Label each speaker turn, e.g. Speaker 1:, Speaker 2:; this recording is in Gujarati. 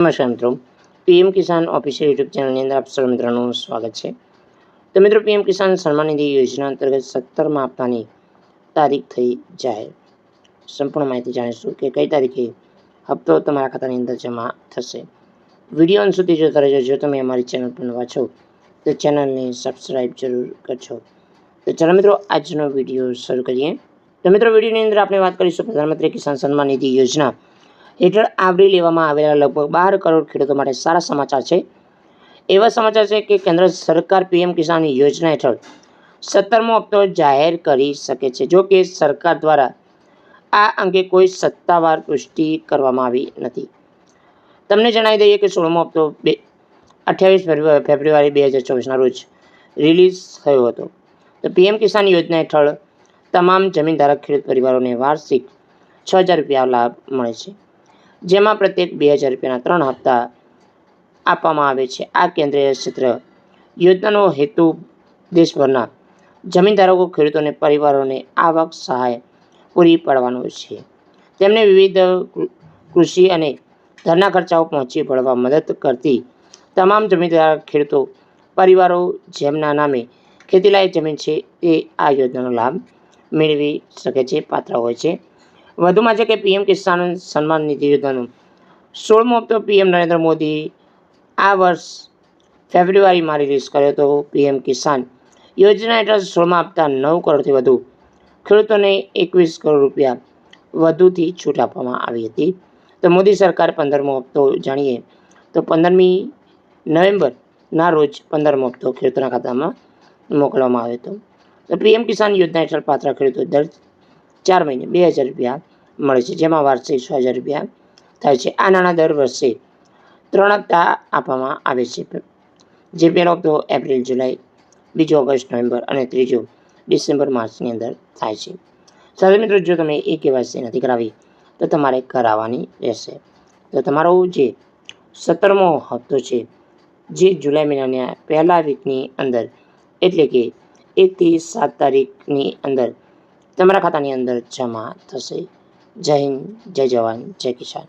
Speaker 1: નમસ્કાર મિત્રો, પીએમ કિસાન ઓફિશિયલ યુટ્યુબ ચેનલની અંદર આપ સર્વ મિત્રોનું સ્વાગત છે. તો મિત્રો, પીએમ કિસાન સન્માન નિધિ યોજના અંતર્ગત 17મા હપ્તાની તારીખ થઈ જાહેર. સંપૂર્ણ માહિતી જાણીશું કે કઈ તારીખે હપ્તો તમારા ખાતાની અંદર જમા થશે. વિડીયો અંત સુધી જોતા રહેજો. જો તમે અમારી ચેનલ પર નવા છો તો ચેનલને સબસ્ક્રાઈબ જરૂર કરજો. તો ચાલો મિત્રો, આજનો વિડીયો શરૂ કરીએ. તો મિત્રો, વિડીયોની અંદર આપણે વાત કરીશું પ્રધાનમંત્રી કિસાન સન્માન નિધિ યોજના હેઠળ આવરી લેવામાં આવેલા લગભગ 12 કરોડ ખેડૂતો માટે સારા સમાચાર છે. એવા સમાચાર છે કે કેન્દ્ર સરકાર પીએમ કિસાન યોજના હેઠળ 17મો હપ્તો જાહેર કરી શકે છે. જો કે સરકાર દ્વારા આ અંગે કોઈ સત્તાવાર પુષ્ટિ કરવામાં આવી નથી. તમને જણાવી દઈએ કે 16મો હપ્તો 28 ફેબ્રુઆરી 2024ના રોજ રિલીઝ થયો હતો. તો પીએમ કિસાન યોજના હેઠળ તમામ જમીનધારક ખેડૂત પરિવારોને વાર્ષિક 6,000 રૂપિયા લાભ મળે છે, જેમાં પ્રત્યેક 2,000 રૂપિયાના 3 હપ્તા આપવામાં આવે છે. આ કેન્દ્રીય ક્ષેત્ર યોજનાનો હેતુ દેશભરના જમીનધારકો, ખેડૂતોને પરિવારોને આવક સહાય પૂરી પાડવાનો છે. તેમને વિવિધ કૃષિ અને ઘરના ખર્ચાઓ પહોંચી વળવા મદદ કરતી તમામ જમીનદાર ખેડૂતો પરિવારો જેમના નામે ખેતીલાયક જમીન છે તે આ યોજનાનો લાભ મેળવી શકે છે, પાત્ર હોય છે. વધુમાં છે કે પીએમ કિસાન સન્માન નિધિ યોજનાનો 16મો હપ્તો પીએમ નરેન્દ્ર મોદી આ વર્ષ ફેબ્રુઆરીમાં રિલીઝ કર્યો હતો. પીએમ કિસાન યોજના હેઠળ 16મા હપ્તા 9 કરોડથી વધુ ખેડૂતોને 21 કરોડ રૂપિયા વધુથી છૂટ આપવામાં આવી હતી. તો મોદી સરકાર 15મો હપ્તો જાણીએ તો 15મી નવેમ્બરના રોજ 15મો હપ્તો ખેડૂતોના ખાતામાં મોકલવામાં આવ્યો હતો. તો પીએમ કિસાન યોજના હેઠળ પાત્ર ખેડૂતો દર 4 મહિને 2,000 રૂપિયા મળે છે, જેમાં વાર્ષિક 6,000 રૂપિયા થાય છે. આ નાણાં દર વર્ષે 3 હપ્તા આપવામાં આવે છે, જે પહેલો હપ્તો એપ્રિલ, જુલાઈ, બીજો ઓગસ્ટ, નવેમ્બર અને ત્રીજો ડિસેમ્બર, માર્ચની અંદર થાય છે. સાથે મિત્રો, જો તમે એ કેવાયસી નથી કરાવી તો તમારે કરાવવાની રહેશે. તો તમારો જે 17મો હપ્તો છે, જે જુલાઈ મહિનાના પહેલા વીકની અંદર, એટલે કે 1 થી 7 તારીખની અંદર તમારા ખાતાની અંદર જમા થશે. જય હિન્દ, જય જવાન, જય કિસાન.